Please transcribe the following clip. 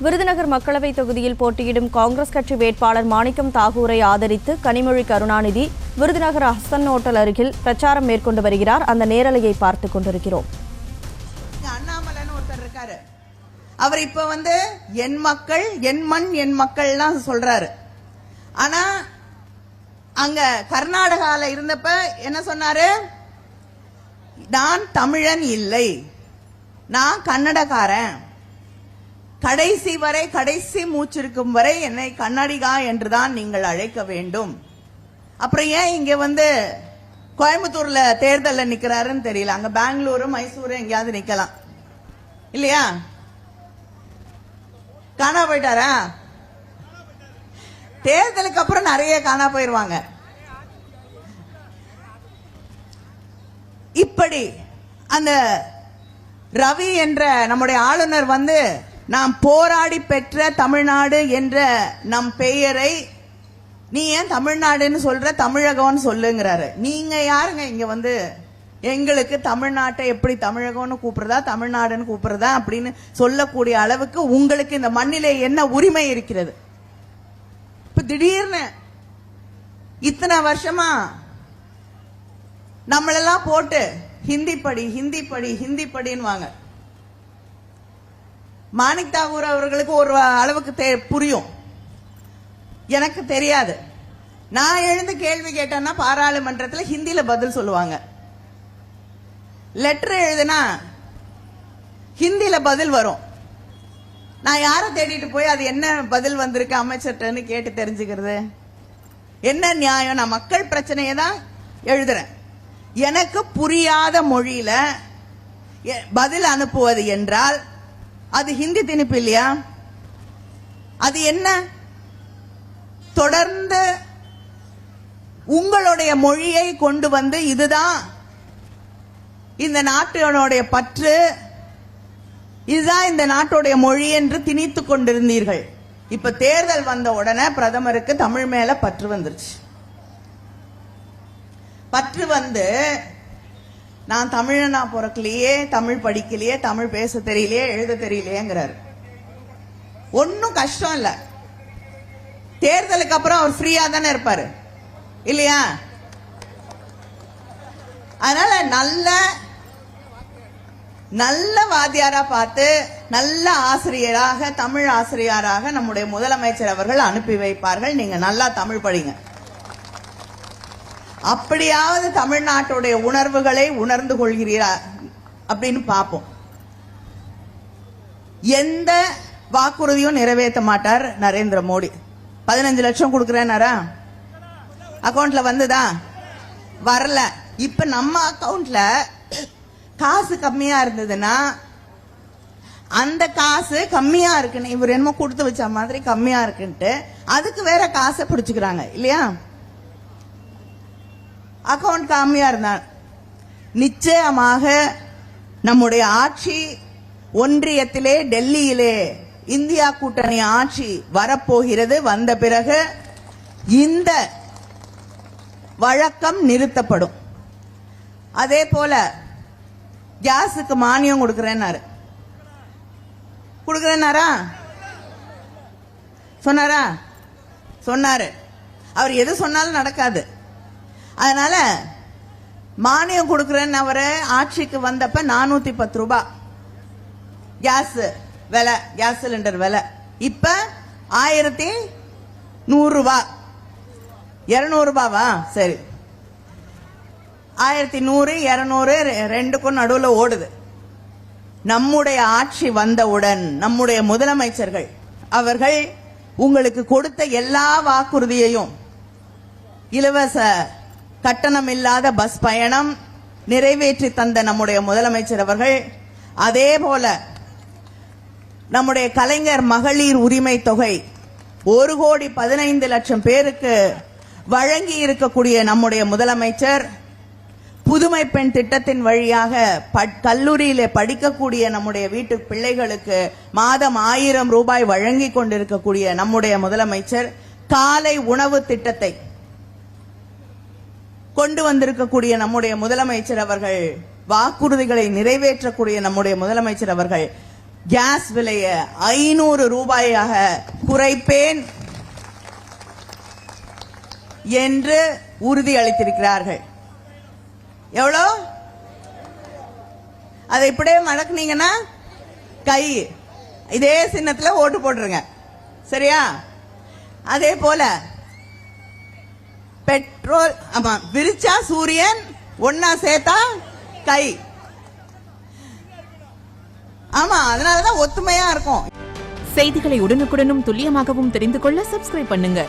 விருதுநகர் மக்களவைத் தொகுதியில் போட்டியிடும் காங்கிரஸ் கட்சி வேட்பாளர் மாணிக்கம் தாகூரை ஆதரித்து கனிமொழி கருணாநிதி விருதுநகர் ஹசன் ஹோட்டல் அருகில் பிரச்சாரம் மேற்கொண்டு வருகிறார். அந்த நேரலையை பார்த்துக் கொண்டிருக்கிறோம். அண்ணாமலைன்னு ஒருத்தர் இருக்காரு. அவர் இப்ப என் மக்கள் என் மண் என் மக்கள்லாம் சொல்றாரு. ஆனா அங்க கர்நாடகால இருந்தப்ப என்ன சொன்னாரு? நான் தமிழன் இல்லை, நான் கன்னடக்காரன், கடைசி வரை கடைசி மூச்சிருக்கும் வரை என்னை கன்னடிகா என்றுதான் நீங்கள் அழைக்க வேண்டும். அப்புறம் ஏன் இங்க கோயம்புத்தூர்ல தேர்தல்ல நிக்கிறாருன்னு தெரியல. அங்க பெங்களூரு மைசூரு எங்கேயாவது நிக்கலாம் இல்லையா? காணா போயிட்டாரா? தேர்தலுக்கு அப்புறம் நிறைய காணா போயிருவாங்க. இப்படி அந்த ரவி என்ற நம்முடைய ஆளுநர் நாம் போராடி பெற்ற தமிழ்நாடு என்ற நம் பெயரை நீ ஏன் தமிழ்நாடுன்னு சொல்ற, தமிழகம்னு சொல்லுங்கிறாரு. நீங்க யாருங்க இங்க எங்களுக்கு தமிழ்நாட்டை எப்படி தமிழகம்னு கூப்பிடுறதா தமிழ்நாடுன்னு கூப்பிடுறதா அப்படின்னு சொல்லக்கூடிய அளவுக்கு உங்களுக்கு இந்த மண்ணிலே என்ன உரிமை இருக்கிறது? இப்ப திடீர்னு இத்தனை வருஷமா நம்மளெல்லாம் போட்டு ஹிந்தி படி ஹிந்தி படி ஹிந்தி படின்னு வாங்க. மாணிக் தாகூர் அவர்களுக்கு ஒரு அளவுக்கு புரியும், எனக்கு தெரியாது. நான் எழுந்து கேள்வி கேட்டேன்னா பாராளுமன்றத்தில் ஹிந்தியில பதில் சொல்லுவாங்க. லெட்டர் எழுதுனா ஹிந்தியில பதில் வரும். நான் யாரை தேடிட்டு போய் அது என்ன பதில் வந்திருக்கு அமைச்சர்ன்னு கேட்டு தெரிஞ்சுக்கிறது என்ன நியாயம்? நான் மக்கள் பிரச்சனையை தான் எழுதுறேன். எனக்கு புரியாத மொழியில பதில் அனுப்புவது என்றால் அது ஹிந்தி திணிப்பு இல்லையா? அது என்ன? தொடர்ந்து உங்களுடைய மொழியை கொண்டு இதுதான் இந்த நாட்டினுடைய பற்று, இதுதான் இந்த நாட்டுடைய மொழி என்று திணித்துக் கொண்டிருந்தீர்கள். இப்ப தேர்தல் வந்த உடனே பிரதமருக்கு தமிழ் மேல பற்று வந்துருச்சு. பற்று நான் தமிழனா பிறக்கலையே, தமிழ் படிக்கலையே, தமிழ் பேச தெரியலையே, எழுத தெரியலையேங்கிறாரு. ஒன்னும் கஷ்டம் இல்ல. தேர்தலுக்கு அப்புறம் அவர் ஃப்ரீயா தானே இருப்பாரு இல்லையா? அதனால நல்ல வாத்தியாரா பார்த்து நல்ல ஆசிரியராக, தமிழ் ஆசிரியராக நம்முடைய முதலமைச்சர் அவர்கள் அனுப்பி வைப்பார்கள். நீங்க நல்லா தமிழ் படிங்க. அப்படியாவது தமிழ்நாட்டுடைய உணர்வுகளை உணர்ந்து கொள்கிறீரா அப்படின்னு பார்ப்போம். எந்த வாக்குறுதியும் நிறைவேற்ற மாட்டார் நரேந்திர மோடி. 15 லட்சம் கொடுக்கிறேனாரா? அக்கௌண்ட்ல வந்ததா? வரல. இப்ப நம்ம அக்கௌண்ட்ல காசு கம்மியா இருந்ததுன்னா அந்த காசு கம்மியா இருக்குன்னு இவர் என்னமோ கொடுத்து வச்ச மாதிரி கம்மியா இருக்குன்ட்டு அதுக்கு வேற காசை பிடிச்சுக்கிறாங்க இல்லையா? அக்கௌண்ட் கம்மியா இருந்தால் நிச்சயமாக நம்முடைய ஆட்சி ஒன்றியத்திலே டெல்லியிலே இந்தியா கூட்டணி ஆட்சி வரப்போகிறது. வந்த பிறகு இந்த வழக்கம் நிறுத்தப்படும். அதே போல கேஸுக்கு மானியம் கொடுக்கிறேன்னாரா? சொன்னாரா? சொன்னாரு. அவர் எது சொன்னாலும் நடக்காது. அதனால மானியம் கொடுக்கிறேன்னு அவரு ஆட்சிக்கு வந்தப்ப 410 ரூபாய் கேஸ் விலை, கேஸ் சிலிண்டர் விலை. இப்ப 1100 ரூபாய். 200 ரூபாவா? சரி, 1100 200 ரெண்டுக்கும் நடுவில் ஓடுது. நம்முடைய ஆட்சி வந்தவுடன் நம்முடைய முதலமைச்சர்கள் அவர்கள் உங்களுக்கு கொடுத்த எல்லா வாக்குறுதியையும், இலவச கட்டணம் இல்லாத பஸ் பயணம் நிறைவேற்றி தந்த நம்முடைய முதலமைச்சர் அவர்கள், அதே போல நம்முடைய கலைஞர் மகளிர் உரிமை தொகை 1,15,00,000 பேருக்கு வழங்கி இருக்கக்கூடிய நம்முடைய முதலமைச்சர், புதுமை பெண் திட்டத்தின் வழியாக கல்லூரியிலே படிக்கக்கூடிய நம்முடைய வீட்டு பிள்ளைகளுக்கு மாதம் 1000 ரூபாய் வழங்கி கொண்டிருக்கக்கூடிய நம்முடைய முதலமைச்சர், காலை உணவு திட்டத்தை கொண்டு வந்திருக்கக்கூடிய நம்முடைய முதலமைச்சர் அவர்கள், வாக்குறுதிகளை நிறைவேற்றக்கூடிய நம்முடைய முதலமைச்சர் அவர்கள் கேஸ் விலையை 500 ரூபாயாக குறைப்பேன் என்று உறுதி அளித்திருக்கிறார்கள். எவ்வளோ? அதை இப்படியே மடக்குனீங்கன்னா கை இதே சின்னத்துல ஓட்டு போட்டுருங்க. சரியா? அதே போல பெட்ரோல், ஆமா, விரிச்சா சூரியன், ஒன்னா சேர்த்தா கை. ஆமா, அதனாலதான் ஒத்துமையா இருக்கும். செய்திகளை உடனுக்குடனும் துல்லியமாகவும் தெரிந்து கொள்ள சப்ஸ்கிரைப் பண்ணுங்க.